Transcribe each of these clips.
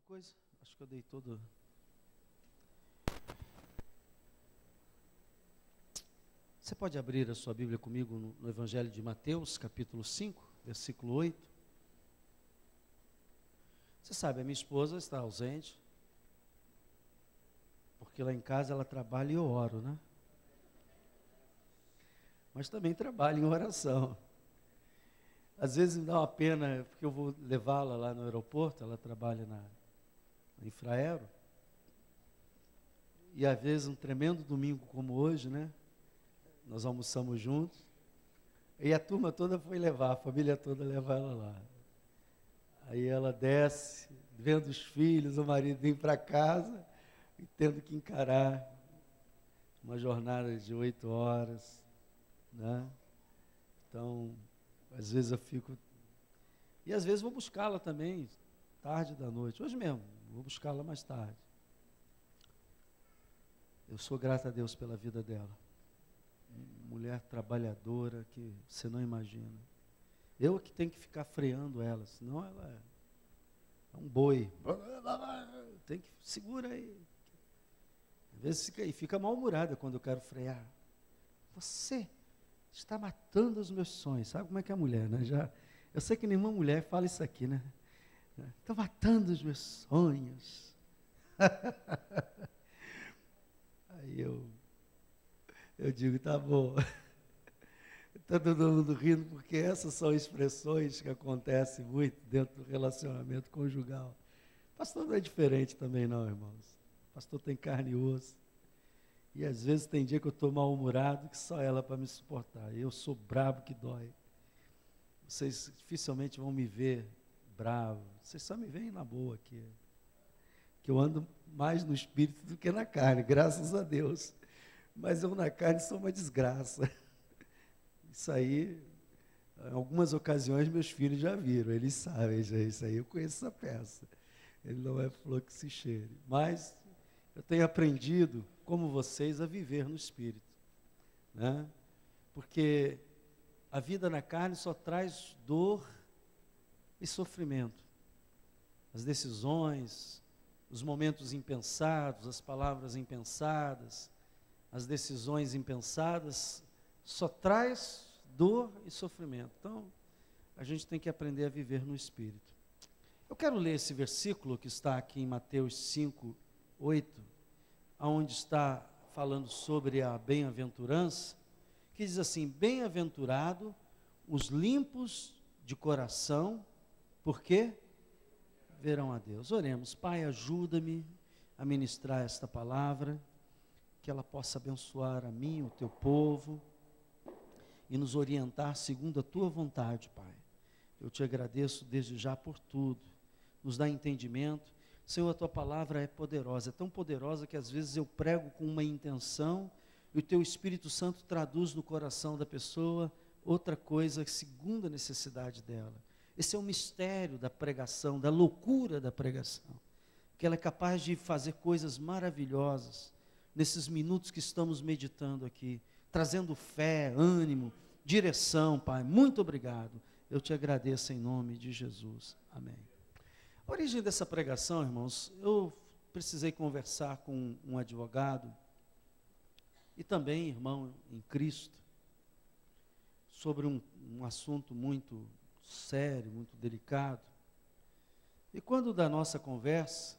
coisa? Acho que eu dei todo. Você pode abrir a sua Bíblia comigo no Evangelho de Mateus, capítulo 5, versículo 8. Você sabe, a minha esposa está ausente, porque lá em casa ela trabalha e eu oro, né? Mas também trabalha em oração. Às vezes me dá uma pena, porque eu vou levá-la lá no aeroporto, ela trabalha na Infraero, e às vezes um tremendo domingo como hoje, né? Nós almoçamos juntos, e a turma toda foi levar, a família toda levar ela lá. Aí ela desce, vendo os filhos, o marido vir para casa, e tendo que encarar uma jornada de 8 horas, né? Então, às vezes eu fico... E às vezes vou buscá-la também, tarde da noite. Hoje mesmo, vou buscá-la mais tarde. Eu sou grato a Deus pela vida dela. Mulher trabalhadora que você não imagina. Eu que tenho que ficar freando ela, senão ela é um boi. Tem que... Segura aí. Às vezes fica mal-humorada quando eu quero frear. Você está matando os meus sonhos. Sabe como é que é a mulher, né? Eu sei que nenhuma mulher fala isso aqui, né? Estou matando os meus sonhos. Aí eu digo, tá bom. Está todo mundo rindo, porque essas são expressões que acontecem muito dentro do relacionamento conjugal. Pastor não é diferente também não, irmãos. Pastor tem carne e osso. E às vezes tem dia que eu estou mal-humorado, que só ela para me suportar. Eu sou brabo que dói. Vocês dificilmente vão me ver bravo. Vocês só me veem na boa aqui. Que eu ando mais no espírito do que na carne, graças a Deus. Mas eu na carne sou uma desgraça. Isso aí, em algumas ocasiões, meus filhos já viram. Eles sabem, já, isso aí eu conheço essa peça. Ele não é flor que se cheire. Mas eu tenho aprendido, como vocês, a viver no espírito. Né? Porque a vida na carne só traz dor e sofrimento. As decisões, os momentos impensados, as palavras impensadas, as decisões impensadas, só traz dor e sofrimento. Então, a gente tem que aprender a viver no Espírito. Eu quero ler esse versículo que está aqui em Mateus 5, 8, onde está falando sobre a bem-aventurança, que diz assim: bem-aventurado os limpos de coração, porque verão a Deus. Oremos. Pai, ajuda-me a ministrar esta palavra, que ela possa abençoar a mim, o teu povo, e nos orientar segundo a tua vontade, Pai. Eu te agradeço desde já por tudo. Nos dá entendimento. Senhor, a tua palavra é poderosa, é tão poderosa que às vezes eu prego com uma intenção e o teu Espírito Santo traduz no coração da pessoa outra coisa segundo a necessidade dela. Esse é o mistério da pregação, da loucura da pregação, que ela é capaz de fazer coisas maravilhosas nesses minutos que estamos meditando aqui, trazendo fé, ânimo, direção, Pai. Muito obrigado. Eu te agradeço em nome de Jesus. Amém. A origem dessa pregação, irmãos, eu precisei conversar com um advogado e também irmão em Cristo sobre um assunto muito sério, muito delicado. E quando da nossa conversa,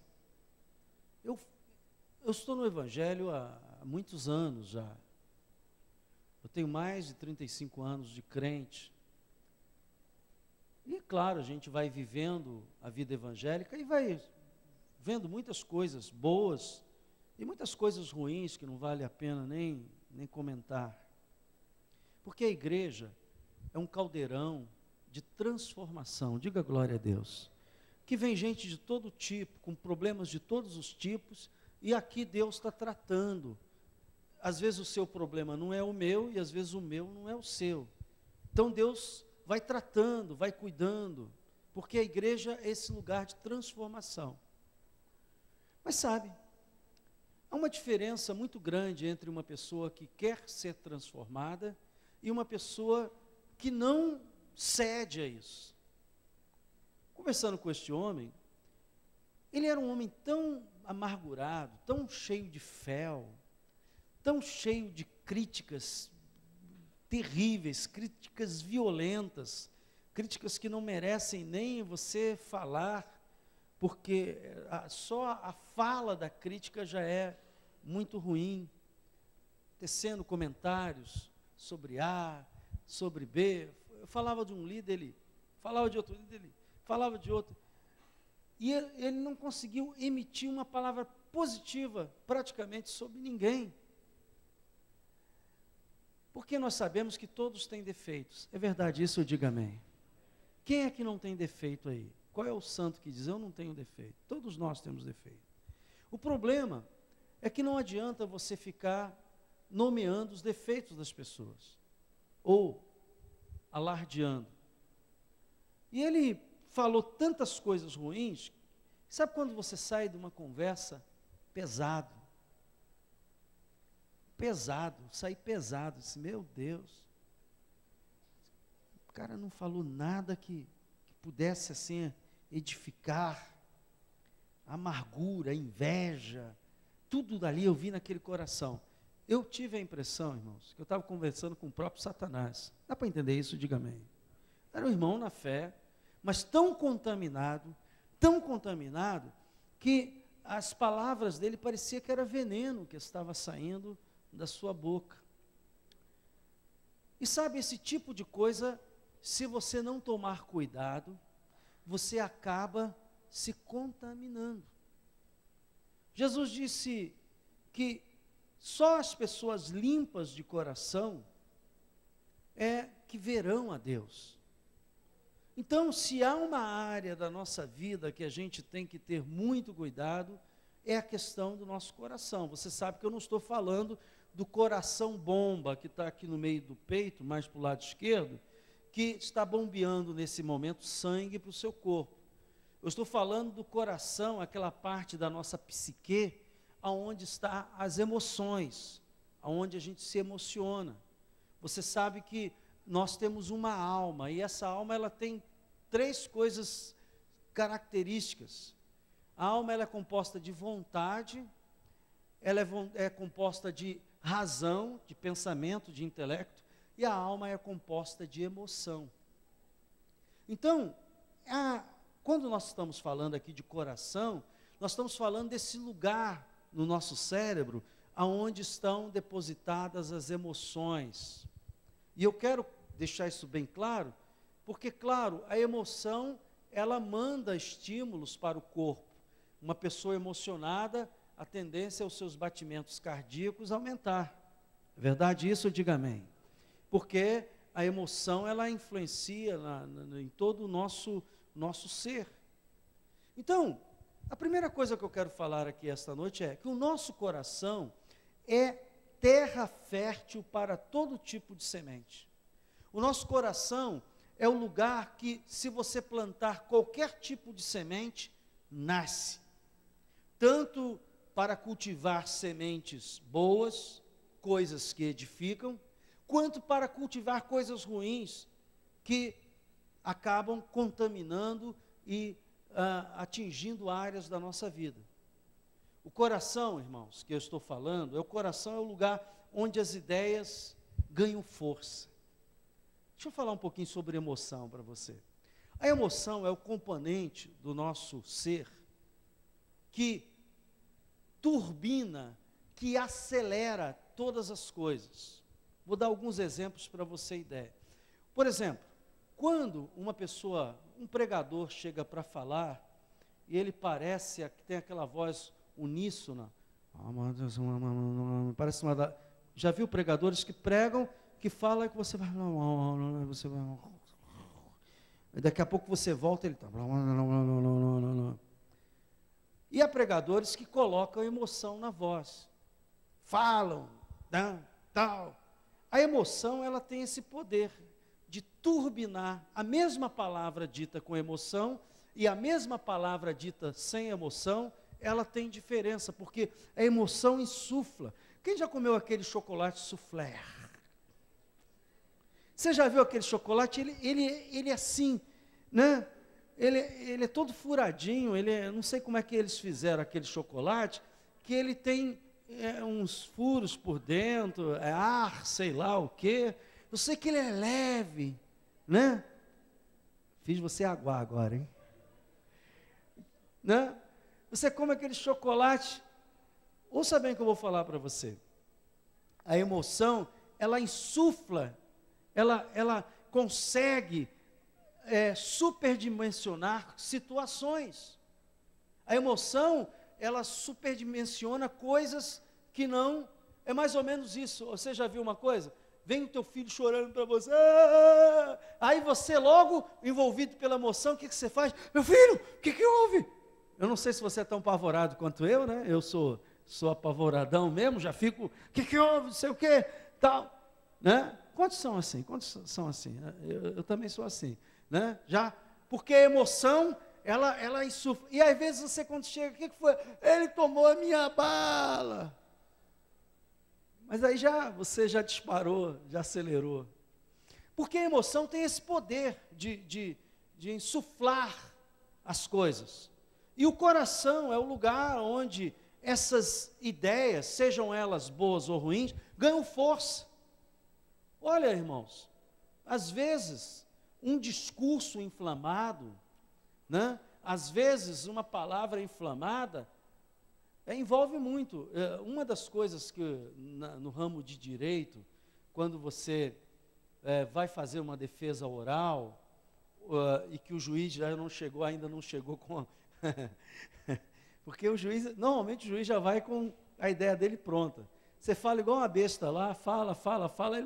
eu estou no Evangelho há muitos anos já. Eu tenho mais de 35 anos de crente. E claro, a gente vai vivendo a vida evangélica e vai vendo muitas coisas boas e muitas coisas ruins que não vale a pena nem comentar. Porque a igreja é um caldeirão de transformação, diga glória a Deus, que vem gente de todo tipo, com problemas de todos os tipos, e aqui Deus está tratando. Às vezes o seu problema não é o meu, e às vezes o meu não é o seu. Então Deus vai tratando, vai cuidando, porque a igreja é esse lugar de transformação. Mas sabe, há uma diferença muito grande entre uma pessoa que quer ser transformada e uma pessoa que não cede a isso. Conversando com este homem, ele era um homem tão amargurado, tão cheio de fel, tão cheio de críticas terríveis, críticas violentas, críticas que não merecem nem você falar, porque só a fala da crítica já é muito ruim, tecendo comentários sobre A, sobre B. Eu falava de um líder, ele falava de outro líder, ele falava de outro, e ele não conseguiu emitir uma palavra positiva praticamente sobre ninguém, porque nós sabemos que todos têm defeitos. É verdade isso? Eu digo amém. Quem é que não tem defeito aí? Qual é o santo que diz, eu não tenho defeito? Todos nós temos defeito. O problema é que não adianta você ficar nomeando os defeitos das pessoas, ou alardeando. E ele falou tantas coisas ruins, sabe quando você sai de uma conversa pesado, saí pesado, disse, meu Deus, o cara não falou nada que pudesse assim edificar, amargura, inveja, tudo dali eu vi naquele coração. Eu tive a impressão, irmãos, que eu estava conversando com o próprio Satanás. Dá para entender isso? Diga amém. Era um irmão na fé, mas tão contaminado, que as palavras dele parecia que era veneno que estava saindo da sua boca. E sabe, esse tipo de coisa, se você não tomar cuidado, você acaba se contaminando. Jesus disse que só as pessoas limpas de coração é que verão a Deus. Então, se há uma área da nossa vida que a gente tem que ter muito cuidado, é a questão do nosso coração. Você sabe que eu não estou falando do coração bomba, que está aqui no meio do peito, mais para o lado esquerdo, que está bombeando nesse momento sangue para o seu corpo. Eu estou falando do coração, aquela parte da nossa psique, aonde está as emoções, aonde a gente se emociona. Você sabe que nós temos uma alma, e essa alma ela tem 3 coisas características. A alma ela é composta de vontade, ela é composta de razão, de pensamento, de intelecto, e a alma é composta de emoção. Então, quando nós estamos falando aqui de coração, nós estamos falando desse lugar no nosso cérebro, aonde estão depositadas as emoções. E eu quero deixar isso bem claro, porque, claro, a emoção, ela manda estímulos para o corpo. Uma pessoa emocionada, a tendência é os seus batimentos cardíacos aumentar. É verdade isso? Diga amém. Porque a emoção, ela influencia em todo o nosso ser. Então, a primeira coisa que eu quero falar aqui esta noite é que o nosso coração é terra fértil para todo tipo de semente. O nosso coração é o lugar que, se você plantar qualquer tipo de semente, nasce. Tanto para cultivar sementes boas, coisas que edificam, quanto para cultivar coisas ruins, que acabam contaminando e atingindo áreas da nossa vida. O coração, irmãos, que eu estou falando, o coração é o lugar onde as ideias ganham força. Deixa eu falar um pouquinho sobre emoção para você. A emoção é o componente do nosso ser que turbina, que acelera todas as coisas. Vou dar alguns exemplos para você ter ideia. Por exemplo, quando uma pessoa, um pregador chega para falar, e ele parece que tem aquela voz uníssona, parece uma... Já viu pregadores que pregam, que falam e que você vai... Daqui a pouco você volta e ele está... E há pregadores que colocam emoção na voz. Falam, tal. A emoção, ela tem esse poder de turbinar a mesma palavra dita com emoção e a mesma palavra dita sem emoção, ela tem diferença, porque a emoção insufla. Quem já comeu aquele chocolate soufflé? Você já viu aquele chocolate? Ele é assim, né? ele é todo furadinho, não sei como é que eles fizeram aquele chocolate, que ele tem uns furos por dentro, ar, sei lá o quê. Eu sei que ele é leve, né? Fiz você aguar agora, hein? Né? Você come aquele chocolate, ouça bem o que eu vou falar para você. A emoção, ela insufla, ela consegue superdimensionar situações. A emoção, ela superdimensiona coisas que não, é mais ou menos isso. Você já viu uma coisa? Vem o teu filho chorando para você, aí você logo, envolvido pela emoção, o que você faz? Meu filho, o que houve? Eu não sei se você é tão apavorado quanto eu, né? Eu sou apavoradão mesmo, já fico, o que houve, não sei o que, tal, né? Quantos são assim? Eu também sou assim, né? Já, porque a emoção, ela insufla, e às vezes você quando chega, o que foi? Ele tomou a minha bala. Mas aí você já disparou, já acelerou. Porque a emoção tem esse poder de insuflar as coisas. E o coração é o lugar onde essas ideias, sejam elas boas ou ruins, ganham força. Olha, irmãos, às vezes um discurso inflamado, né? Às vezes uma palavra inflamada, envolve muito. Uma das coisas que no ramo de direito, quando você vai fazer uma defesa oral, e que o juiz ainda não chegou com... Porque normalmente o juiz já vai com a ideia dele pronta. Você fala igual uma besta lá, fala,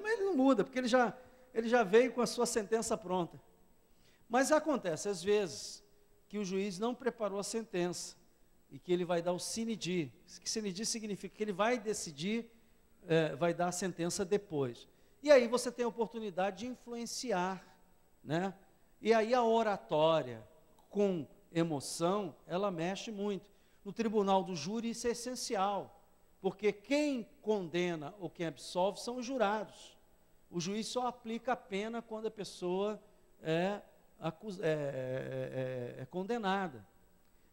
mas ele não muda, porque ele já veio com a sua sentença pronta. Mas acontece, às vezes, que o juiz não preparou a sentença, e que ele vai dar o sine die. Que sine die significa que ele vai decidir, vai dar a sentença depois. E aí você tem a oportunidade de influenciar, né? E aí a oratória com emoção, ela mexe muito. No tribunal do júri isso é essencial, porque quem condena ou quem absolve são os jurados. O juiz só aplica a pena quando a pessoa é condenada.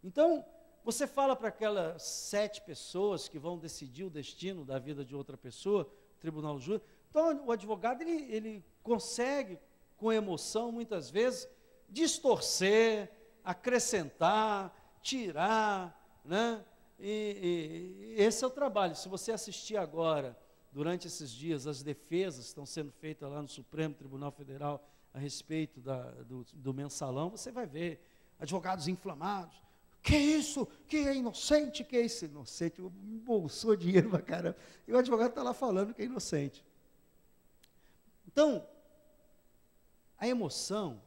Então, você fala para aquelas 7 pessoas que vão decidir o destino da vida de outra pessoa, o tribunal do júri. Então, o advogado, ele consegue, com emoção, muitas vezes, distorcer, acrescentar, tirar, né? E esse é o trabalho. Se você assistir agora, durante esses dias, as defesas estão sendo feitas lá no Supremo Tribunal Federal a respeito do mensalão, você vai ver advogados inflamados. Que isso? Que é inocente? Que é isso? Inocente, embolsou dinheiro para caramba. E o advogado está lá falando que é inocente. Então, a emoção,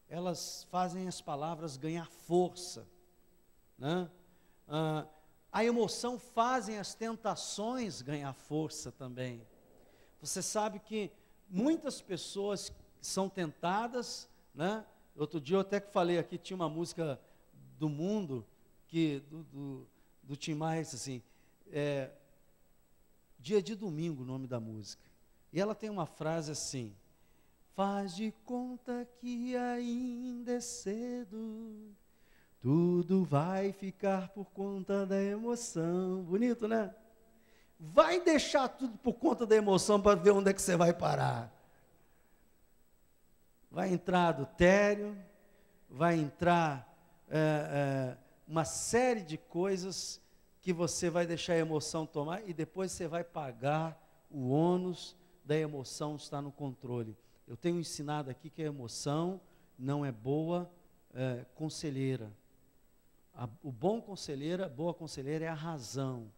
elas fazem as palavras ganhar força, né? A emoção fazem as tentações ganhar força também. Você sabe que muitas pessoas são tentadas, né? Outro dia eu até que falei aqui, tinha uma música do Mundo, do Tim Maia, assim, Dia de Domingo, o nome da música. E ela tem uma frase assim: faz de conta que ainda é cedo, tudo vai ficar por conta da emoção. Bonito, né? Vai deixar tudo por conta da emoção para ver onde é que você vai parar. Vai entrar adultério, vai entrar uma série de coisas que você vai deixar a emoção tomar e depois você vai pagar o ônus da emoção estar no controle. Eu tenho ensinado aqui que a emoção não é boa conselheira. O bom conselheiro, a boa conselheira é a razão.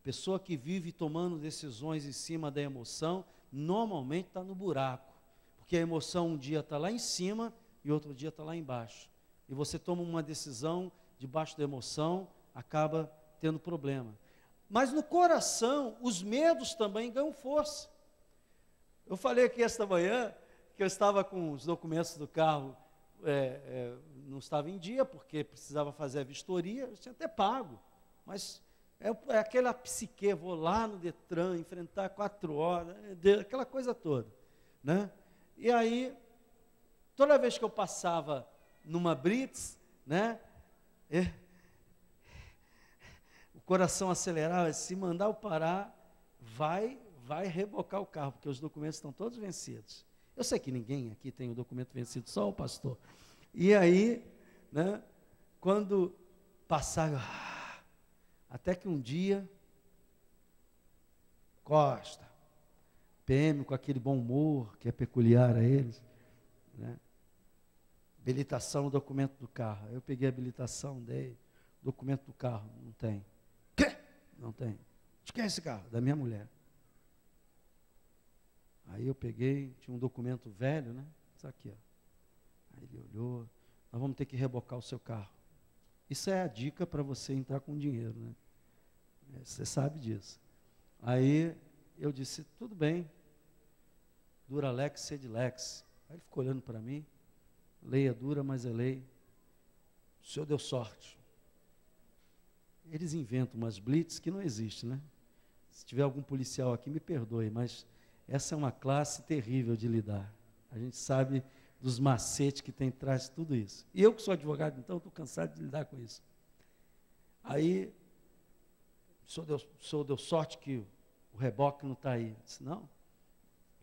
Pessoa que vive tomando decisões em cima da emoção, normalmente está no buraco. Porque a emoção um dia está lá em cima e outro dia está lá embaixo. E você toma uma decisão debaixo da emoção, acaba tendo problema. Mas no coração, os medos também ganham força. Eu falei aqui esta manhã que eu estava com os documentos do carro, não estava em dia, porque precisava fazer a vistoria, eu tinha até pago, mas é aquela psique, vou lá no Detran, enfrentar 4 horas, aquela coisa toda, né? E aí, toda vez que eu passava numa blitz, né? O coração acelerava, se mandar eu parar, vai rebocar o carro, porque os documentos estão todos vencidos. Eu sei que ninguém aqui tem o documento vencido, só o pastor. E aí, né, quando passaram, até que um dia, Costa, PM com aquele bom humor que é peculiar a eles, né? Habilitação, documento do carro. Eu peguei a habilitação, dei, documento do carro, não tem. Quê? Não tem. De quem é esse carro? Da minha mulher. Aí eu peguei, tinha um documento velho, né? Isso aqui, ó. Aí ele olhou, nós vamos ter que rebocar o seu carro. Isso é a dica para você entrar com dinheiro, né? Você sabe disso. Aí eu disse, tudo bem, Duralex, Sedilex. Aí ele ficou olhando para mim, lei é dura, mas é lei. O senhor deu sorte. Eles inventam umas blitz que não existe, né? Se tiver algum policial aqui, me perdoe, mas essa é uma classe terrível de lidar. A gente sabe dos macetes que tem atrás de tudo isso. E eu que sou advogado, então, estou cansado de lidar com isso. Aí, o senhor deu sorte que o reboque não está aí. Eu disse, não,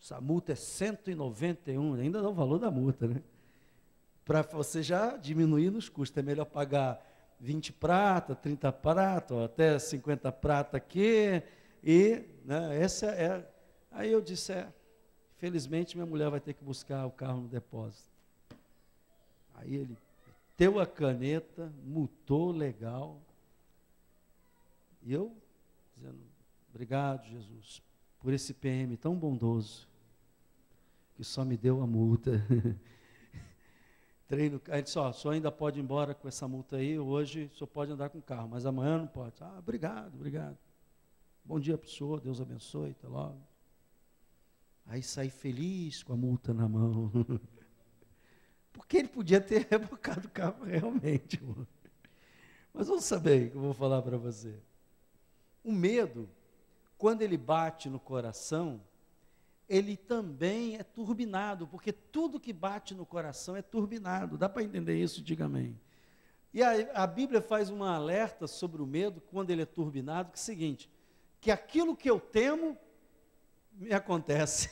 essa multa é 191, ainda dá o valor da multa, né? Para você já diminuir nos custos, é melhor pagar 20 prata, 30 prata, ou até 50 prata aqui, e, né, essa é... Aí eu disse, felizmente minha mulher vai ter que buscar o carro no depósito. Aí ele meteu a caneta, multou legal, e eu dizendo, obrigado, Jesus, por esse PM tão bondoso, que só me deu a multa. Aí ele disse, o senhor ainda pode ir embora com essa multa aí, hoje o senhor pode andar com o carro, mas amanhã não pode. Obrigado. Bom dia para o senhor, Deus abençoe, até logo. Aí saí feliz com a multa na mão. Porque ele podia ter rebocado o carro realmente. Irmão. Mas vamos saber o que eu vou falar para você. O medo, quando ele bate no coração, ele também é turbinado, porque tudo que bate no coração é turbinado. Dá para entender isso? Diga amém. E a Bíblia faz um alerta sobre o medo, quando ele é turbinado, que é o seguinte, que aquilo que eu temo, me acontece.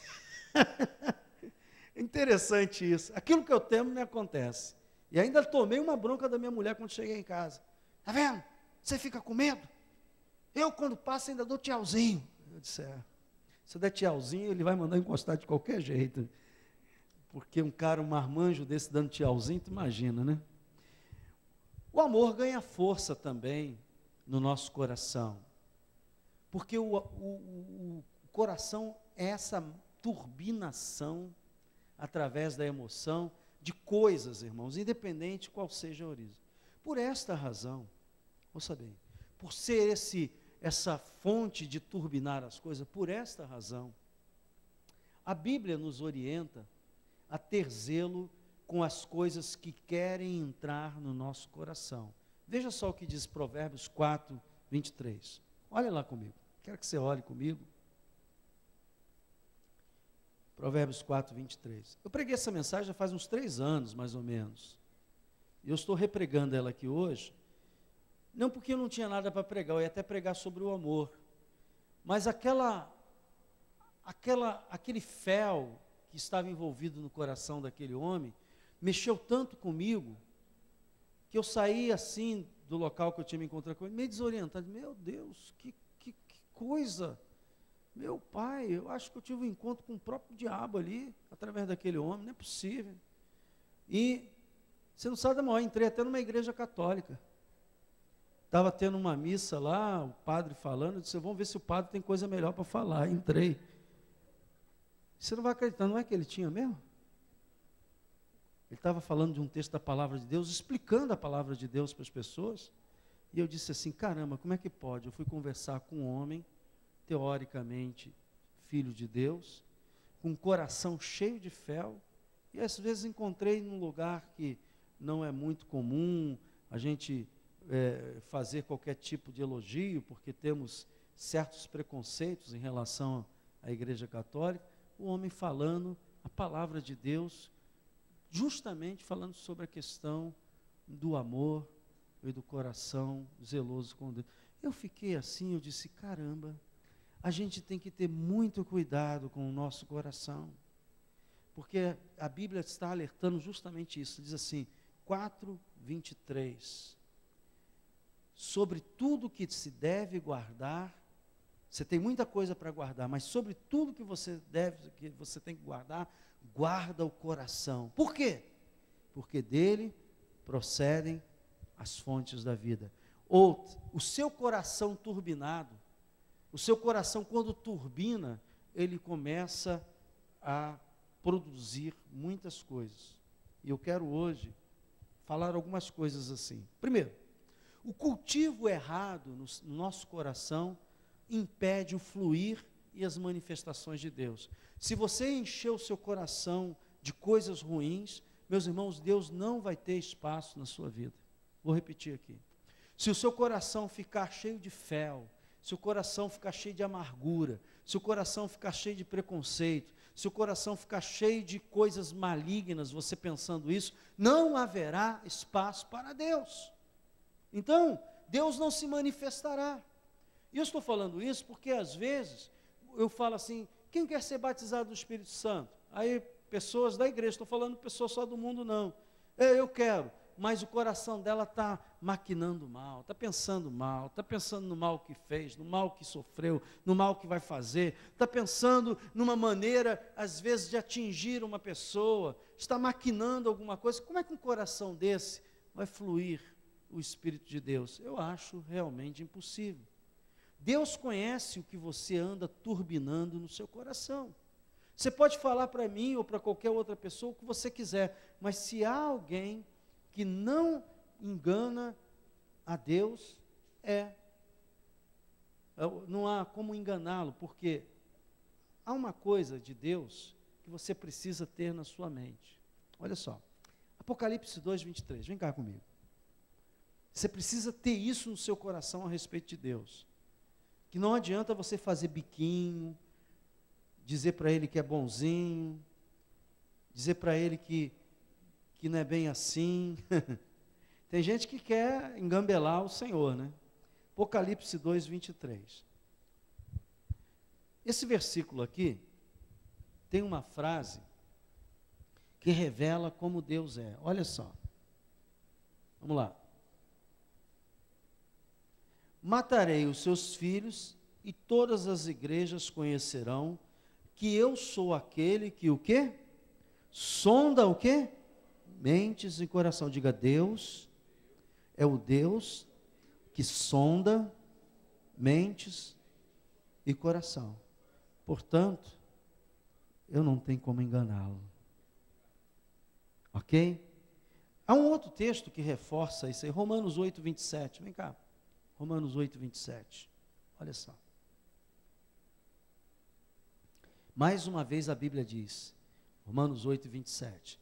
Interessante isso. Aquilo que eu temo me acontece. E ainda tomei uma bronca da minha mulher quando cheguei em casa. Tá vendo? Você fica com medo? Eu, quando passo, ainda dou tchauzinho. Eu disse, se eu der tchauzinho, ele vai mandar encostar de qualquer jeito. Porque um marmanjo desse dando tchauzinho, tu imagina, né? O amor ganha força também no nosso coração. Porque o coração é essa turbinação através da emoção de coisas, irmãos, independente qual seja a origem. Por esta razão, ouça bem, por ser essa fonte de turbinar as coisas, por esta razão, a Bíblia nos orienta a ter zelo com as coisas que querem entrar no nosso coração. Veja só o que diz Provérbios 4, 23. Olha lá comigo, quero que você olhe comigo. Provérbios 4, 23. Eu preguei essa mensagem já faz uns 3 anos, mais ou menos. E eu estou repregando ela aqui hoje, não porque eu não tinha nada para pregar, eu ia até pregar sobre o amor. Mas aquele fel que estava envolvido no coração daquele homem, mexeu tanto comigo, que eu saí assim do local que eu tinha me encontrado com ele, meio desorientado. Meu Deus, que coisa! Meu pai, eu acho que eu tive um encontro com o próprio diabo ali, através daquele homem, não é possível. E, você não sabe da maior, entrei até numa igreja católica. Estava tendo uma missa lá, o padre falando, eu disse, vamos ver se o padre tem coisa melhor para falar. Entrei. Você não vai acreditar, não é que ele tinha mesmo? Ele estava falando de um texto da palavra de Deus, explicando a palavra de Deus para as pessoas. E eu disse assim, caramba, como é que pode? Eu fui conversar com um homem, teoricamente, filho de Deus, com um coração cheio de fel, e às vezes encontrei num lugar que não é muito comum a gente fazer qualquer tipo de elogio, porque temos certos preconceitos em relação à Igreja Católica, o homem falando a palavra de Deus, justamente falando sobre a questão do amor e do coração zeloso com Deus. Eu fiquei assim, eu disse, caramba, a gente tem que ter muito cuidado com o nosso coração, porque a Bíblia está alertando justamente isso, diz assim, 4:23, sobre tudo que se deve guardar, você tem muita coisa para guardar, mas sobre tudo que você tem que guardar, guarda o coração. Por quê? Porque dele procedem as fontes da vida. Ou o seu coração turbinado, o seu coração quando turbina, ele começa a produzir muitas coisas. E eu quero hoje falar algumas coisas assim. Primeiro, o cultivo errado no nosso coração impede o fluir e as manifestações de Deus. Se você encher o seu coração de coisas ruins, meus irmãos, Deus não vai ter espaço na sua vida. Vou repetir aqui. Se o seu coração ficar cheio de fel, se o coração ficar cheio de amargura, se o coração ficar cheio de preconceito, se o coração ficar cheio de coisas malignas, você pensando isso, não haverá espaço para Deus. Então, Deus não se manifestará. E eu estou falando isso porque às vezes eu falo assim, quem quer ser batizado no Espírito Santo? Aí pessoas da igreja, estou falando pessoas só do mundo não. Eu quero, mas o coração dela está maquinando mal, está pensando no mal que fez, no mal que sofreu, no mal que vai fazer, está pensando numa maneira, às vezes, de atingir uma pessoa, está maquinando alguma coisa. Como é que um coração desse vai fluir o Espírito de Deus? Eu acho realmente impossível. Deus conhece o que você anda turbinando no seu coração. Você pode falar para mim ou para qualquer outra pessoa o que você quiser, mas se há alguém que não engana a Deus, não há como enganá-lo, porque há uma coisa de Deus que você precisa ter na sua mente. Olha só, Apocalipse 2:23, vem cá comigo. Você precisa ter isso no seu coração a respeito de Deus. Que não adianta você fazer biquinho, dizer para ele que é bonzinho, dizer para ele que não é bem assim. Tem gente que quer engambelar o Senhor, né? Apocalipse 2:23. Esse versículo aqui tem uma frase que revela como Deus é. Olha só. Vamos lá. Matarei os seus filhos e todas as igrejas conhecerão que eu sou aquele que o quê? Sonda o quê? Mentes e coração. Diga, Deus é o Deus que sonda mentes e coração. Portanto, eu não tenho como enganá-lo. Ok? Há um outro texto que reforça isso aí, Romanos 8:27. Vem cá. Romanos 8:27. Olha só. Mais uma vez a Bíblia diz, Romanos 8:27.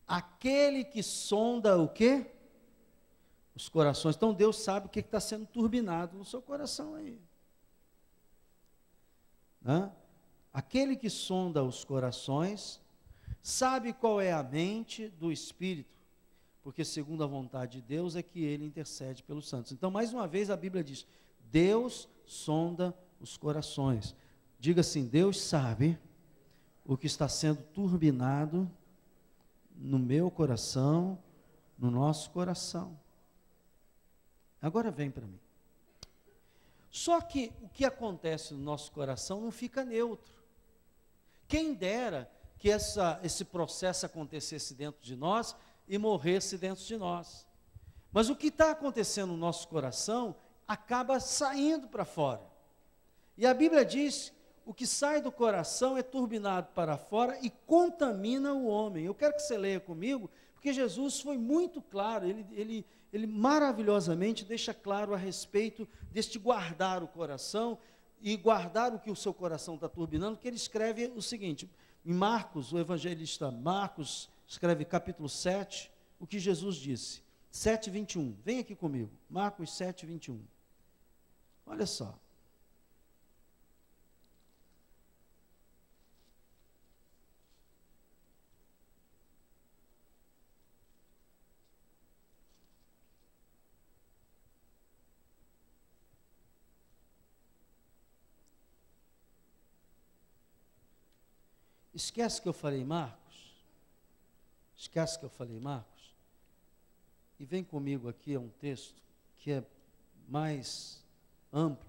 Aquele que sonda o quê? Os corações. Então Deus sabe o que está sendo turbinado no seu coração aí. Aquele que sonda os corações, sabe qual é a mente do Espírito, porque segundo a vontade de Deus é que ele intercede pelos santos. Então, mais uma vez a Bíblia diz, Deus sonda os corações. Diga assim, Deus sabe o que está sendo turbinado no meu coração, no nosso coração. Agora vem para mim. Só que o que acontece no nosso coração não fica neutro. Quem dera que esse processo acontecesse dentro de nós e morresse dentro de nós. Mas o que está acontecendo no nosso coração acaba saindo para fora. E a Bíblia diz, o que sai do coração é turbinado para fora e contamina o homem. Eu quero que você leia comigo, porque Jesus foi muito claro, ele maravilhosamente deixa claro a respeito deste guardar o coração e guardar o que o seu coração está turbinando, que ele escreve o seguinte, em Marcos, o evangelista Marcos escreve capítulo 7, o que Jesus disse, 7:21, vem aqui comigo, Marcos 7:21, olha só. Esquece que eu falei Marcos? Esquece que eu falei Marcos? E vem comigo aqui a um texto que é mais amplo.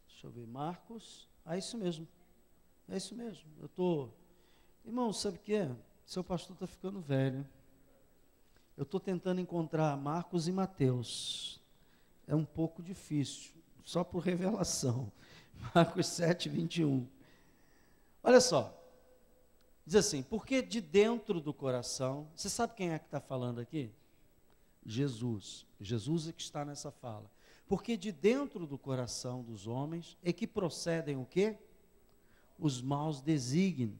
Deixa eu ver, Marcos. Ah, isso mesmo. É isso mesmo. Irmão, sabe o que é? Seu pastor está ficando velho. Eu estou tentando encontrar Marcos e Mateus. É um pouco difícil, só por revelação. Marcos 7, 21. Olha só. Diz assim, porque de dentro do coração, você sabe quem é que está falando aqui? Jesus. Jesus é que está nessa fala. Porque de dentro do coração dos homens é que procedem o quê? Os maus desígnios.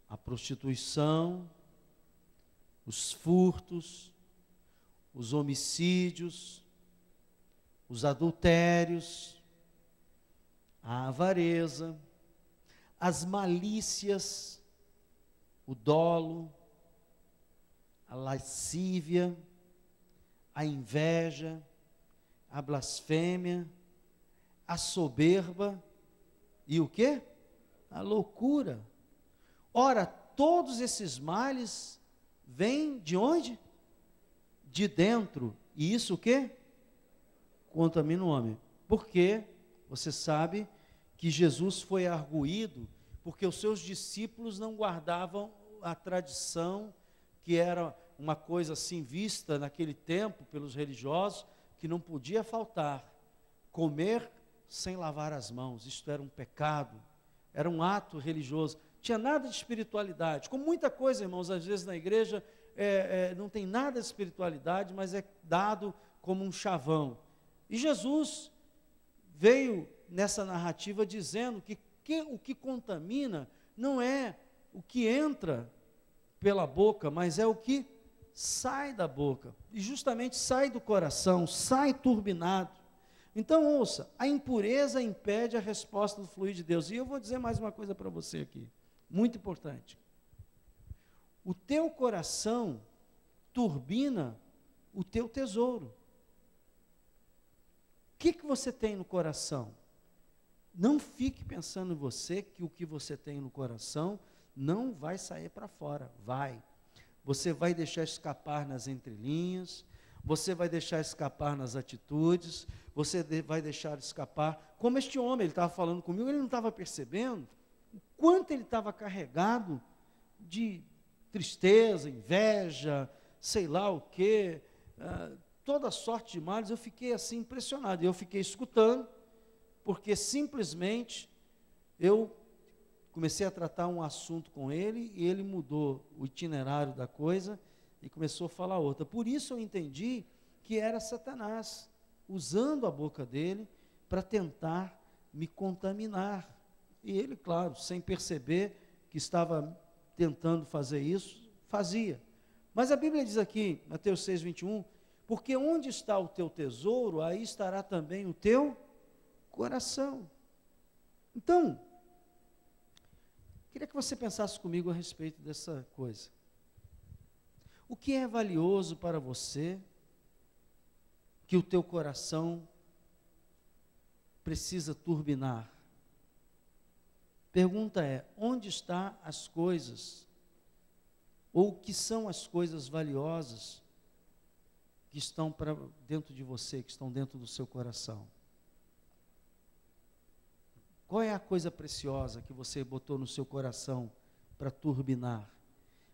A prostituição, os furtos, os homicídios, os adultérios, a avareza, as malícias, o dolo, a lascívia, a inveja, a blasfêmia, a soberba e o quê? A loucura. Ora, todos esses males vêm de onde? De dentro. E isso o quê? Contamina o homem. Porque você sabe que Jesus foi arguído porque os seus discípulos não guardavam a tradição, que era uma coisa assim vista naquele tempo pelos religiosos, que não podia faltar comer sem lavar as mãos. Isto era um pecado, era um ato religioso. Tinha nada de espiritualidade. Como muita coisa, irmãos, às vezes na igreja não tem nada de espiritualidade, mas é dado como um chavão. E Jesus veio nessa narrativa dizendo que o que contamina não é o que entra pela boca, mas é o que sai da boca. E justamente sai do coração, sai turbinado. Então, ouça, a impureza impede a resposta do fluir de Deus. E eu vou dizer mais uma coisa para você aqui, muito importante. O teu coração turbina o teu tesouro. O que você tem no coração? Não fique pensando em você que o que você tem no coração não vai sair para fora. Vai. Você vai deixar escapar nas entrelinhas, você vai deixar escapar nas atitudes, você vai deixar escapar. Como este homem, ele estava falando comigo, ele não estava percebendo o quanto ele estava carregado de tristeza, inveja, sei lá o quê, toda sorte de males. Eu fiquei assim impressionado, e eu fiquei escutando, porque simplesmente eu comecei a tratar um assunto com ele, e ele mudou o itinerário da coisa, e começou a falar outra. Por isso eu entendi que era Satanás, usando a boca dele, para tentar me contaminar. E ele, claro, sem perceber que estava tentando fazer isso, fazia. Mas a Bíblia diz aqui, Mateus 6, 21, porque onde está o teu tesouro, aí estará também o teu coração. Então, queria que você pensasse comigo a respeito dessa coisa. O que é valioso para você que o teu coração precisa turbinar? Pergunta é, onde estão as coisas, ou o que são as coisas valiosas que estão dentro de você, que estão dentro do seu coração? Qual é a coisa preciosa que você botou no seu coração para turbinar?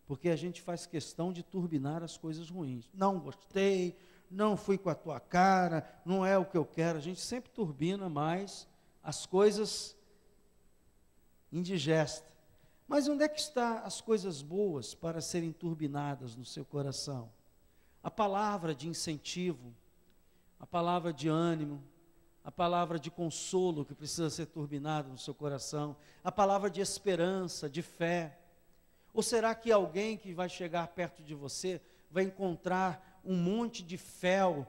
Porque a gente faz questão de turbinar as coisas ruins. Não gostei, não fui com a tua cara, não é o que eu quero. A gente sempre turbina mais as coisas indigestas. Mas onde é que estão as coisas boas para serem turbinadas no seu coração? A palavra de incentivo, a palavra de ânimo, a palavra de consolo que precisa ser turbinada no seu coração, a palavra de esperança, de fé. Ou será que alguém que vai chegar perto de você vai encontrar um monte de fel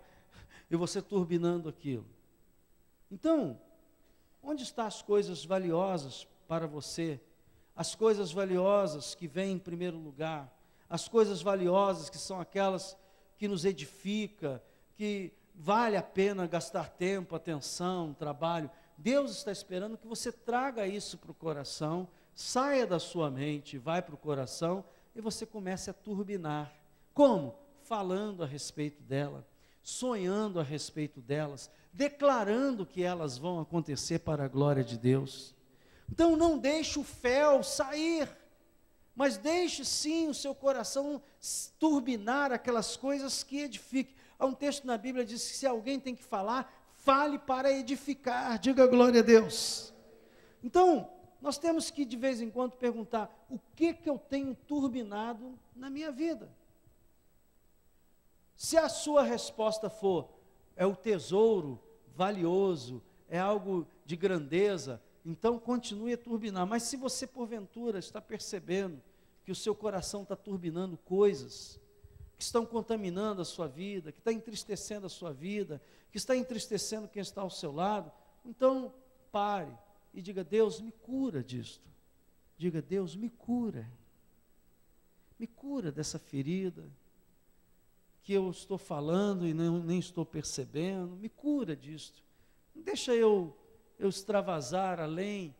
e você turbinando aquilo? Então, onde estão as coisas valiosas para você? As coisas valiosas que vêm em primeiro lugar, as coisas valiosas que são aquelas que nos edificam, que vale a pena gastar tempo, atenção, trabalho, Deus está esperando que você traga isso para o coração, saia da sua mente, vai para o coração, e você comece a turbinar. Como? Falando a respeito dela, sonhando a respeito delas, declarando que elas vão acontecer para a glória de Deus. Então não deixe o fel sair, mas deixe sim o seu coração turbinar aquelas coisas que edifiquem. Há um texto na Bíblia que diz que se alguém tem que falar, fale para edificar, diga glória a Deus. Então, nós temos que de vez em quando perguntar, o que eu tenho turbinado na minha vida? Se a sua resposta for, é o tesouro valioso, é algo de grandeza, então continue a turbinar. Mas se você porventura está percebendo que o seu coração está turbinando coisas que estão contaminando a sua vida, que está entristecendo a sua vida, que está entristecendo quem está ao seu lado, então pare e diga: Deus, me cura disto. Diga: Deus, me cura dessa ferida que eu estou falando e nem estou percebendo, me cura disto. Não deixa eu extravasar além.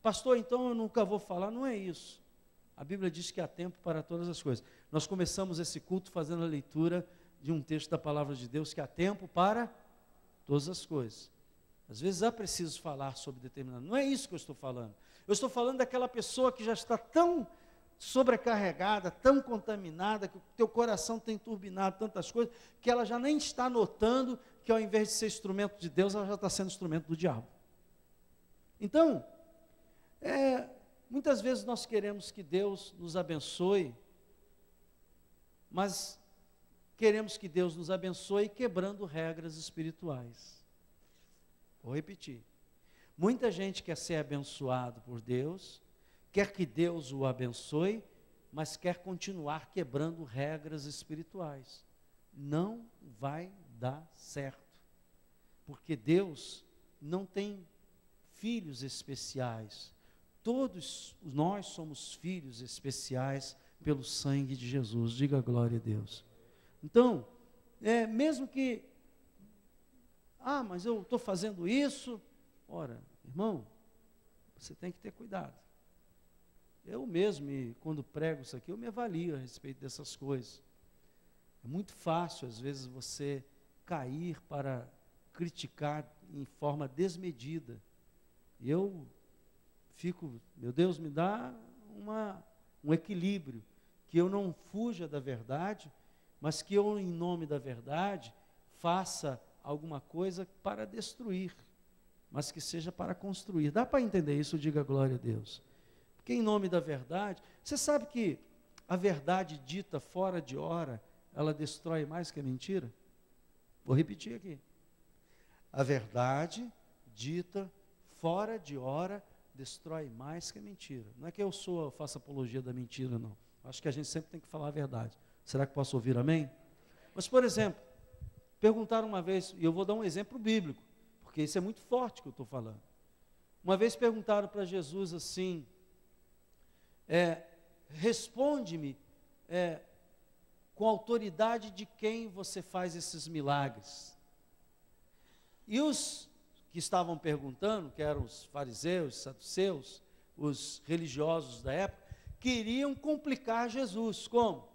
Pastor, então eu nunca vou falar. Não é isso. A Bíblia diz que há tempo para todas as coisas. Nós começamos esse culto fazendo a leitura de um texto da palavra de Deus, que há tempo para todas as coisas. Às vezes é preciso falar sobre determinado. Não é isso que eu estou falando. Eu estou falando daquela pessoa que já está tão sobrecarregada, tão contaminada, que o teu coração tem turbinado tantas coisas, que ela já nem está notando que ao invés de ser instrumento de Deus, ela já está sendo instrumento do diabo. Então, muitas vezes nós queremos que Deus nos abençoe, mas queremos que Deus nos abençoe quebrando regras espirituais. Vou repetir. Muita gente quer ser abençoado por Deus, quer que Deus o abençoe, mas quer continuar quebrando regras espirituais. Não vai dar certo, porque Deus não tem filhos especiais. Todos nós somos filhos especiais pelo sangue de Jesus. Diga glória a Deus. Então, mesmo que, mas eu estou fazendo isso, ora, irmão, você tem que ter cuidado. Eu mesmo, quando prego isso aqui, eu me avalio a respeito dessas coisas. É muito fácil, às vezes, você cair para criticar em forma desmedida. E eu fico, meu Deus, me dá um equilíbrio, que eu não fuja da verdade, mas que eu, em nome da verdade, faça alguma coisa para destruir, mas que seja para construir. Dá para entender isso? Diga glória a Deus. Porque em nome da verdade, você sabe que a verdade dita fora de hora, ela destrói mais que a mentira? Vou repetir aqui. A verdade dita fora de hora destrói mais que a mentira. Não é que eu faço apologia da mentira, não. Acho que a gente sempre tem que falar a verdade. Será que posso ouvir amém? Mas, por exemplo, perguntaram uma vez, e eu vou dar um exemplo bíblico, porque isso é muito forte que eu estou falando. Uma vez perguntaram para Jesus assim, responde-me com a autoridade de quem você faz esses milagres. E os que estavam perguntando, que eram os fariseus, os saduceus, os religiosos da época, queriam complicar Jesus. Como?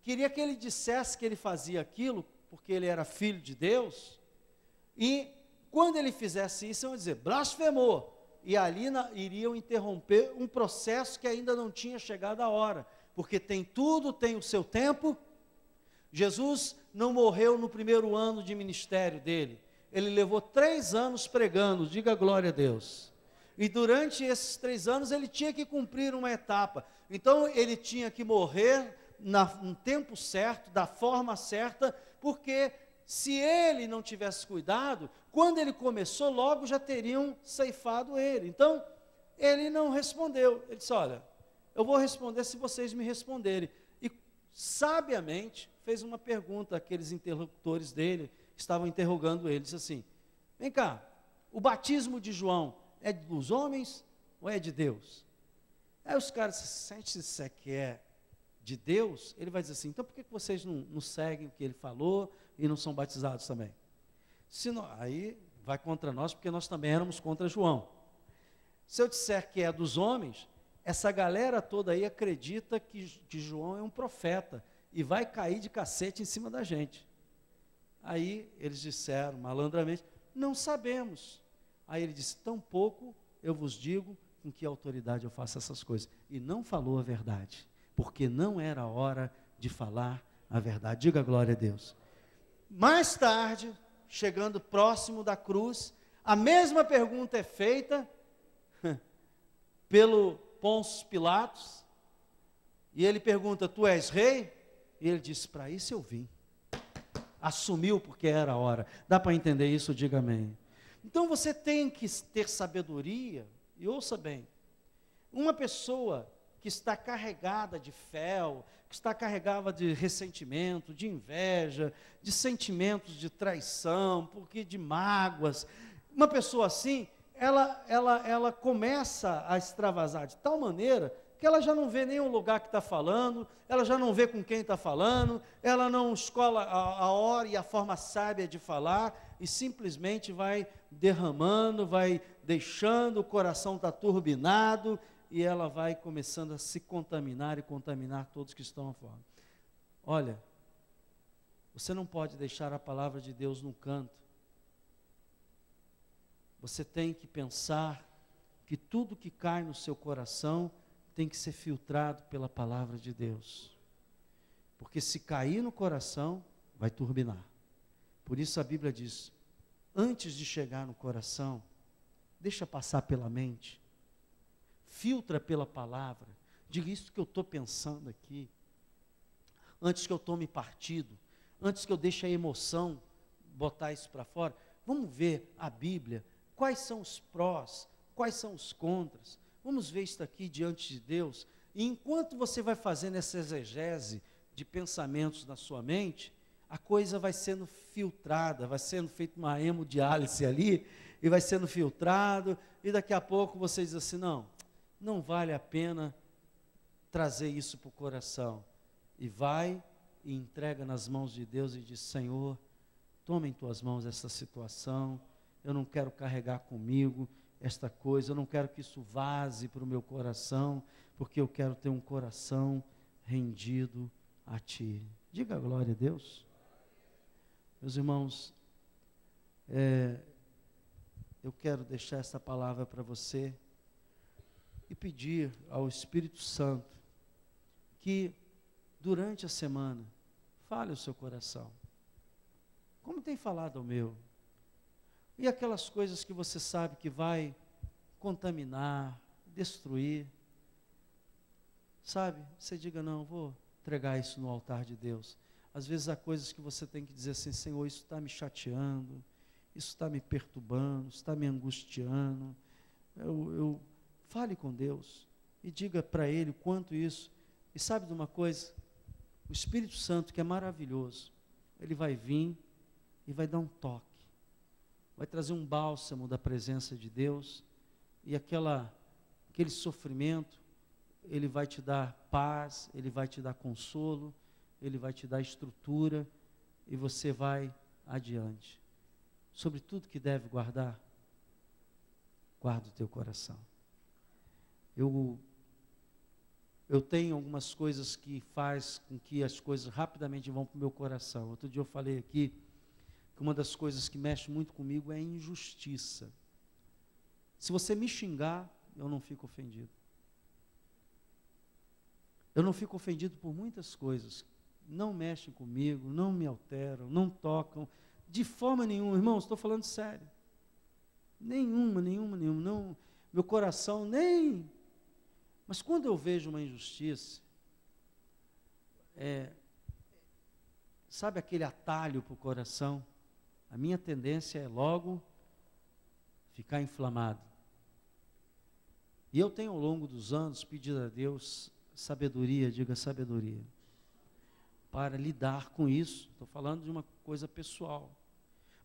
Queria que ele dissesse que ele fazia aquilo, porque ele era filho de Deus, e quando ele fizesse isso, iam dizer, blasfemou, e ali iriam interromper um processo que ainda não tinha chegado a hora, porque tem tudo, tem o seu tempo. Jesus não morreu no primeiro ano de ministério dele, ele levou 3 anos pregando, diga glória a Deus, e durante esses 3 anos ele tinha que cumprir uma etapa, então ele tinha que morrer no tempo certo, da forma certa, porque se ele não tivesse cuidado, quando ele começou, logo já teriam ceifado ele. Então, ele não respondeu. Ele disse, olha, eu vou responder se vocês me responderem. E, sabiamente, fez uma pergunta àqueles interlocutores dele, que estavam interrogando ele, disse assim, vem cá, o batismo de João é dos homens ou é de Deus? Aí os caras, se isso aqui é de Deus, ele vai dizer assim, então por que vocês não seguem o que ele falou e não são batizados também? Aí vai contra nós, porque nós também éramos contra João. Se eu disser que é dos homens, essa galera toda aí acredita que João é um profeta e vai cair de cacete em cima da gente. Aí eles disseram malandramente: não sabemos. Aí ele disse: tampouco eu vos digo com que autoridade eu faço essas coisas. E não falou a verdade, porque não era a hora de falar a verdade. Diga glória a Deus. Mais tarde, chegando próximo da cruz, a mesma pergunta é feita pelo Pôncio Pilatos, e ele pergunta: tu és rei? E ele diz: para isso eu vim. Assumiu porque era a hora. Dá para entender isso? Diga amém. Então você tem que ter sabedoria, e ouça bem, uma pessoa que está carregada de fel, que está carregada de ressentimento, de inveja, de sentimentos de traição, porque de mágoas, uma pessoa assim, ela começa a extravasar de tal maneira que ela já não vê nem o lugar que está falando, ela já não vê com quem está falando, ela não escola a hora e a forma sábia de falar, e simplesmente vai derramando, vai deixando, o coração está turbinado, e ela vai começando a se contaminar e contaminar todos que estão à fora. Olha, você não pode deixar a palavra de Deus no canto. Você tem que pensar que tudo que cai no seu coração tem que ser filtrado pela palavra de Deus. Porque se cair no coração, vai turbinar. Por isso a Bíblia diz: antes de chegar no coração, deixa passar pela mente, filtra pela palavra, diga: isso que eu estou pensando aqui, antes que eu tome partido, antes que eu deixe a emoção botar isso para fora. Vamos ver a Bíblia, quais são os prós, quais são os contras. Vamos ver isso aqui diante de Deus. E enquanto você vai fazendo essa exegese de pensamentos na sua mente, a coisa vai sendo filtrada, vai sendo feita uma hemodiálise ali, e vai sendo filtrado, e daqui a pouco você diz assim: não vale a pena trazer isso para o coração. E vai e entrega nas mãos de Deus e diz: Senhor, toma em tuas mãos essa situação, eu não quero carregar comigo esta coisa, eu não quero que isso vaze para o meu coração, porque eu quero ter um coração rendido a Ti. Diga glória a Deus. Meus irmãos, eu quero deixar essa palavra para você e pedir ao Espírito Santo que durante a semana fale o seu coração, como tem falado ao meu. E aquelas coisas que você sabe que vai contaminar, destruir, sabe? Você diga: não, vou entregar isso no altar de Deus. Às vezes há coisas que você tem que dizer assim: Senhor, isso está me chateando, isso está me perturbando, isso está me angustiando. Fale com Deus e diga para Ele o quanto isso. E sabe de uma coisa? O Espírito Santo, que é maravilhoso, Ele vai vir e vai dar um toque, vai trazer um bálsamo da presença de Deus, e aquele sofrimento, Ele vai te dar paz, Ele vai te dar consolo, Ele vai te dar estrutura, e você vai adiante. Sobre tudo que deve guardar, guarda o teu coração. Eu tenho algumas coisas que faz com que as coisas rapidamente vão para o meu coração. Outro dia eu falei aqui que uma das coisas que mexe muito comigo é a injustiça. Se você me xingar, eu não fico ofendido. Eu não fico ofendido por muitas coisas. Não mexem comigo, não me alteram, não tocam, de forma nenhuma, irmãos, estou falando sério. Nenhuma, não, meu coração nem... Mas quando eu vejo uma injustiça, sabe aquele atalho para o coração? A minha tendência é logo ficar inflamado. E eu tenho ao longo dos anos pedido a Deus sabedoria, diga sabedoria, para lidar com isso. Estou falando de uma coisa pessoal.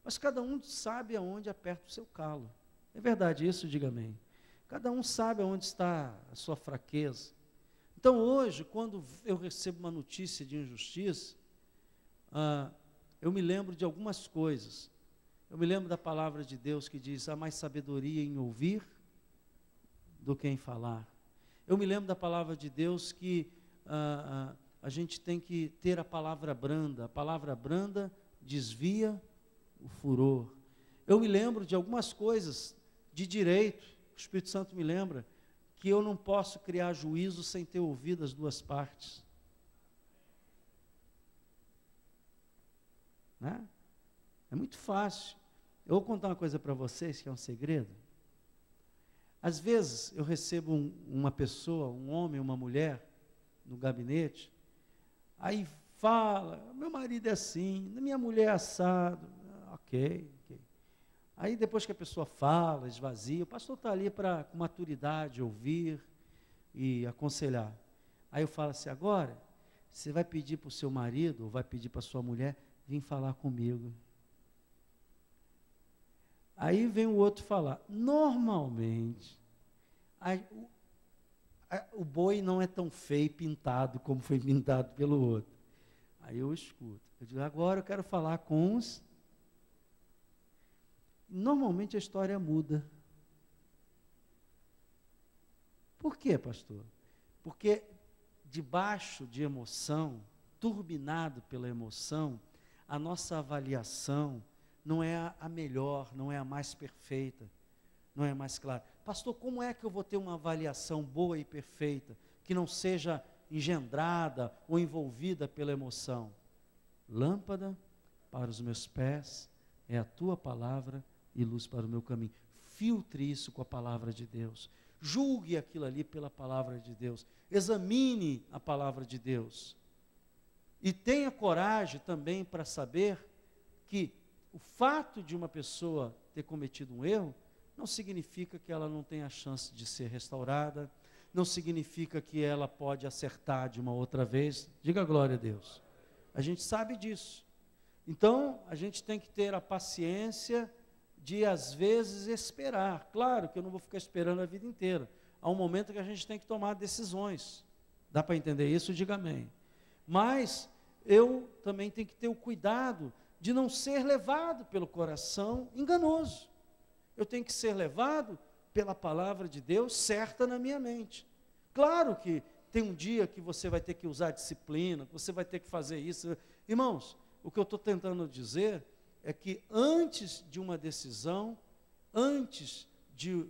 Mas cada um sabe aonde aperta o seu calo. É verdade isso? Diga amém. Cada um sabe aonde está a sua fraqueza. Então hoje, quando eu recebo uma notícia de injustiça, eu me lembro de algumas coisas. Eu me lembro da palavra de Deus que diz: há mais sabedoria em ouvir do que em falar. Eu me lembro da palavra de Deus que a gente tem que ter a palavra branda desvia o furor. Eu me lembro de algumas coisas de direito, o Espírito Santo me lembra, que eu não posso criar juízo sem ter ouvido as duas partes. Né? É muito fácil. Eu vou contar uma coisa para vocês que é um segredo. Às vezes eu recebo uma pessoa, um homem, uma mulher, no gabinete, aí fala: meu marido é assim, minha mulher é assado. Ok. Aí depois que a pessoa fala, esvazia, o pastor está ali para, com maturidade, ouvir e aconselhar. Aí eu falo assim: agora, você vai pedir para o seu marido, ou vai pedir para a sua mulher, vir falar comigo. Aí vem o outro falar: normalmente, o boi não é tão feio pintado como foi pintado pelo outro. Aí eu escuto. Eu digo: agora eu quero falar com os... Normalmente a história muda. Por quê, pastor? Porque debaixo de emoção, turbinado pela emoção, a nossa avaliação não é a melhor, não é a mais perfeita, não é a mais clara. Pastor, como é que eu vou ter uma avaliação boa e perfeita, que não seja engendrada ou envolvida pela emoção? Lâmpada para os meus pés é a tua palavra e luz para o meu caminho. Filtre isso com a palavra de Deus. Julgue aquilo ali pela palavra de Deus. Examine a palavra de Deus. E tenha coragem também para saber que o fato de uma pessoa ter cometido um erro não significa que ela não tenha chance de ser restaurada, não significa que ela pode acertar de uma outra vez. Diga glória a Deus. A gente sabe disso. Então, a gente tem que ter a paciência de, às vezes, esperar. Claro que eu não vou ficar esperando a vida inteira. Há um momento que a gente tem que tomar decisões. Dá para entender isso? Diga amém. Mas eu também tenho que ter o cuidado de não ser levado pelo coração enganoso. Eu tenho que ser levado pela palavra de Deus certa na minha mente. Claro que tem um dia que você vai ter que usar disciplina, que você vai ter que fazer isso. Irmãos, o que eu estou tentando dizer é que antes de uma decisão, antes de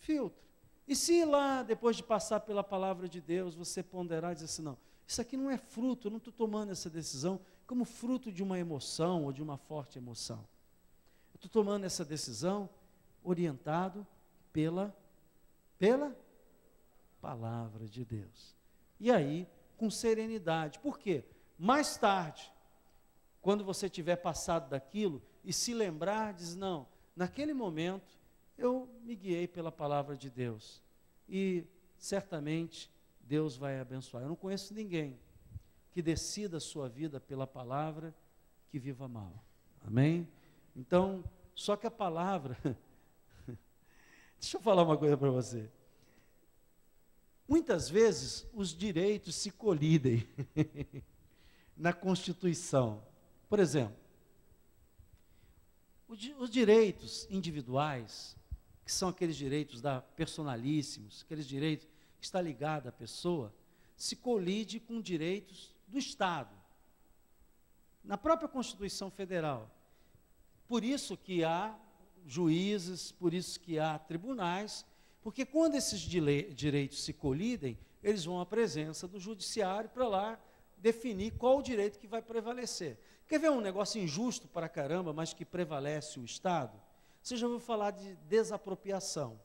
filtro. E se lá, depois de passar pela palavra de Deus, você ponderar e dizer assim: não, isso aqui não é fruto, eu não estou tomando essa decisão como fruto de uma emoção ou de uma forte emoção. Eu estou tomando essa decisão orientado pela palavra de Deus. E aí, com serenidade. Por quê? Mais tarde, quando você tiver passado daquilo e se lembrar, diz: não, naquele momento eu me guiei pela palavra de Deus e certamente Deus vai abençoar. Eu não conheço ninguém que decida a sua vida pela palavra que viva mal. Amém? Então, só que a palavra... Deixa eu falar uma coisa para você. Muitas vezes os direitos se colidem na Constituição. Por exemplo, os direitos individuais, que são aqueles direitos personalíssimos, aqueles direitos que está ligado à pessoa, se colide com direitos do Estado, na própria Constituição Federal. Por isso que há juízes, por isso que há tribunais, porque quando esses direitos se colidem, eles vão à presença do judiciário para lá definir qual o direito que vai prevalecer. Quer ver um negócio injusto para caramba, mas que prevalece o Estado? Você já ouviu falar de desapropriação?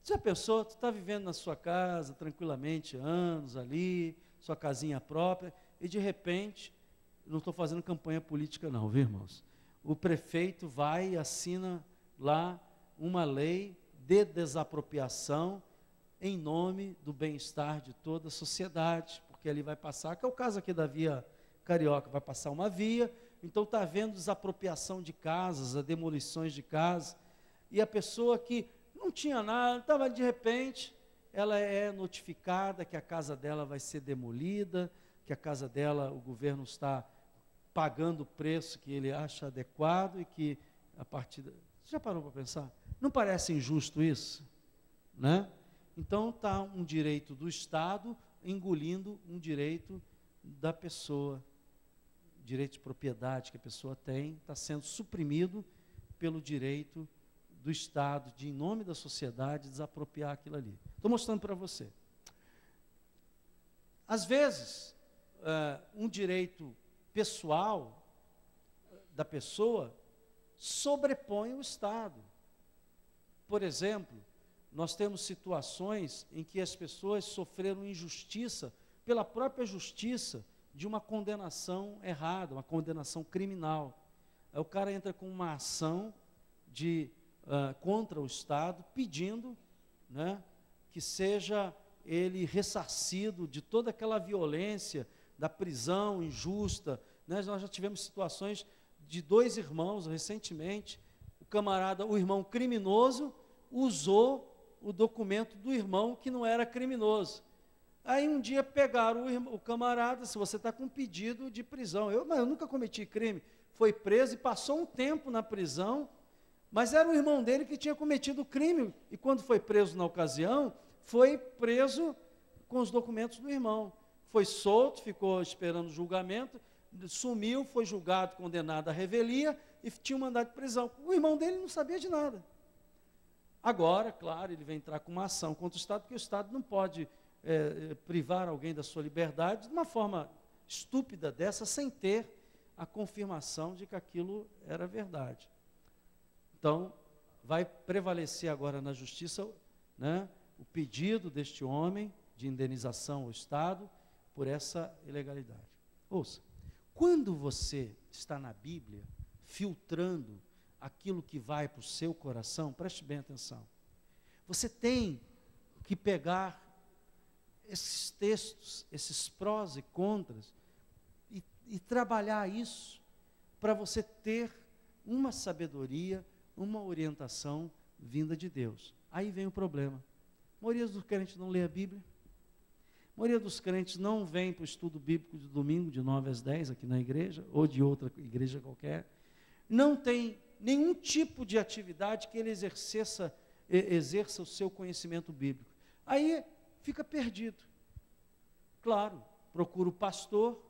Já pensou, tu está vivendo na sua casa, tranquilamente, anos ali, sua casinha própria, e de repente, não estou fazendo campanha política não, viu, irmãos? O prefeito vai e assina lá uma lei de desapropriação em nome do bem-estar de toda a sociedade, porque ali vai passar, que é o caso aqui da Via Carioca, vai passar uma via, então está havendo desapropriação de casas, a demolições de casas, e a pessoa que não tinha nada, estava de repente, ela é notificada que a casa dela vai ser demolida, que a casa dela, o governo está pagando o preço que ele acha adequado e que a partir Você já parou para pensar? Não parece injusto isso? Né? Então está um direito do Estado engolindo um direito da pessoa. Direito de propriedade que a pessoa tem está sendo suprimido pelo direito do Estado de, em nome da sociedade, desapropriar aquilo ali. Estou mostrando para você. Às vezes, um direito pessoal da pessoa sobrepõe o Estado. Por exemplo, nós temos situações em que as pessoas sofreram injustiça pela própria justiça de uma condenação errada, uma condenação criminal. Aí o cara entra com uma ação contra o Estado, pedindo, né, que seja ele ressarcido de toda aquela violência da prisão injusta. Nós já tivemos situações de 2 irmãos recentemente. O irmão criminoso usou o documento do irmão que não era criminoso. Aí um dia pegaram o camarada: se você está com um pedido de prisão. Mas eu nunca cometi crime. Foi preso e passou um tempo na prisão, mas era o irmão dele que tinha cometido o crime. E quando foi preso na ocasião, foi preso com os documentos do irmão. Foi solto, ficou esperando o julgamento, sumiu, foi julgado, condenado à revelia e tinha um mandado de prisão. O irmão dele não sabia de nada. Agora, claro, ele vai entrar com uma ação contra o Estado, porque o Estado não pode privar alguém da sua liberdade de uma forma estúpida dessa, sem ter a confirmação de que aquilo era verdade. Então, vai prevalecer agora na justiça, né, o pedido deste homem de indenização ao Estado por essa ilegalidade. Ouça, quando você está na Bíblia, filtrando aquilo que vai para o seu coração, preste bem atenção, você tem que pegar esses textos, esses prós e contras, e trabalhar isso para você ter uma sabedoria, uma orientação vinda de Deus. Aí vem o problema. A maioria dos crentes não lê a Bíblia. A maioria dos crentes não vem para o estudo bíblico de domingo, de 9 às 10, aqui na igreja, ou de outra igreja qualquer. Não tem nenhum tipo de atividade que ele exerça o seu conhecimento bíblico. Aí fica perdido. Claro, procura o pastor.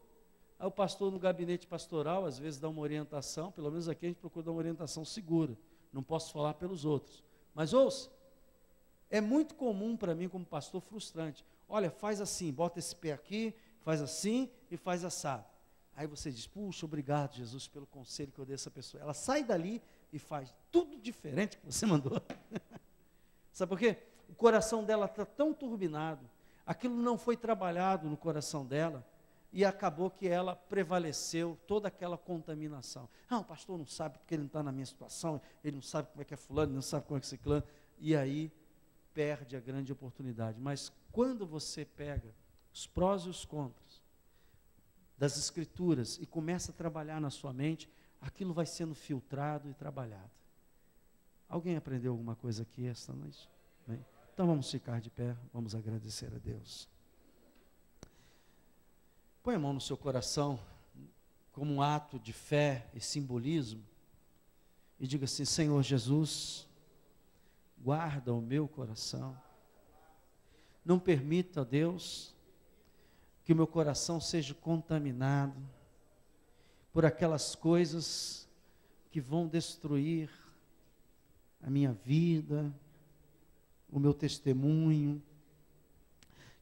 Aí o pastor no gabinete pastoral, às vezes dá uma orientação, pelo menos aqui a gente procura dar uma orientação segura. Não posso falar pelos outros. Mas ouça, é muito comum para mim como pastor frustrante. Olha, faz assim, bota esse pé aqui, faz assim e faz assado. Aí você diz: puxa, obrigado, Jesus, pelo conselho que eu dei a essa pessoa. Ela sai dali e faz tudo diferente que você mandou. Sabe por quê? O coração dela está tão turbinado, aquilo não foi trabalhado no coração dela, e acabou que ela prevaleceu toda aquela contaminação. O pastor não sabe porque ele não está na minha situação, ele não sabe como é que é fulano, ele não sabe como é que é ciclano, e aí perde a grande oportunidade. Mas quando você pega os prós e os contras das Escrituras e começa a trabalhar na sua mente, aquilo vai sendo filtrado e trabalhado. Alguém aprendeu alguma coisa aqui esta noite? Bem, então vamos ficar de pé, vamos agradecer a Deus. Põe a mão no seu coração, como um ato de fé e simbolismo, e diga assim: Senhor Jesus, guarda o meu coração. Não permita, Deus, que o meu coração seja contaminado por aquelas coisas que vão destruir a minha vida, o meu testemunho,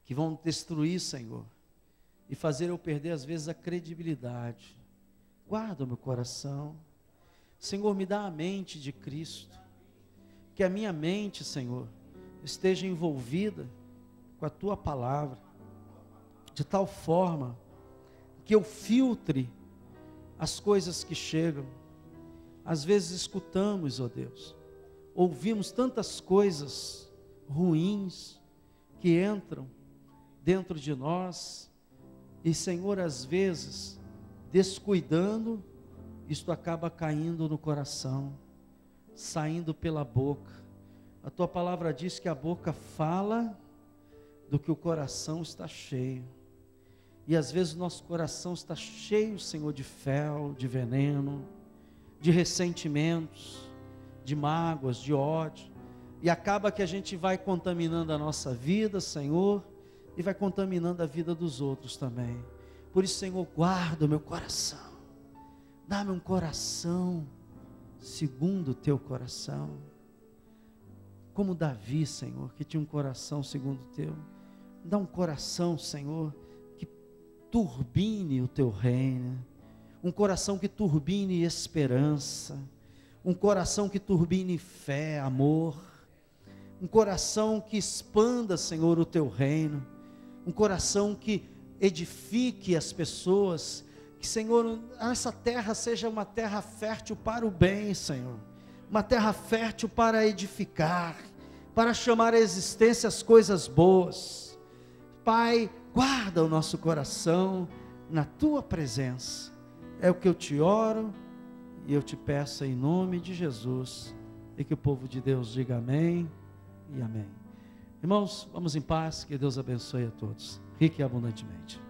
que vão destruir, Senhor, e fazer eu perder às vezes a credibilidade. Guarda o meu coração. Senhor, me dá a mente de Cristo, que a minha mente, Senhor, esteja envolvida com a Tua palavra, de tal forma que eu filtre as coisas que chegam. Às vezes escutamos, ó Deus, ouvimos tantas coisas ruins que entram dentro de nós, e Senhor, às vezes, descuidando, isto acaba caindo no coração, saindo pela boca. A Tua palavra diz que a boca fala do que o coração está cheio. E às vezes o nosso coração está cheio, Senhor, de fel, de veneno, de ressentimentos, de mágoas, de ódio. E acaba que a gente vai contaminando a nossa vida, Senhor, e vai contaminando a vida dos outros também. Por isso, Senhor, guarda o meu coração. Dá-me um coração segundo o teu coração. Como Davi, Senhor, que tinha um coração segundo o teu. Dá um coração, Senhor, que turbine o teu reino. Um coração que turbine esperança. Um coração que turbine fé, amor. Um coração que expanda, Senhor, o teu reino. Um coração que edifique as pessoas. Que, Senhor, essa terra seja uma terra fértil para o bem, Senhor. Uma terra fértil para edificar, para chamar à existência as coisas boas. Pai, guarda o nosso coração na tua presença. É o que eu te oro e eu te peço em nome de Jesus. E que o povo de Deus diga amém e amém. Irmãos, vamos em paz, que Deus abençoe a todos, rique e abundantemente.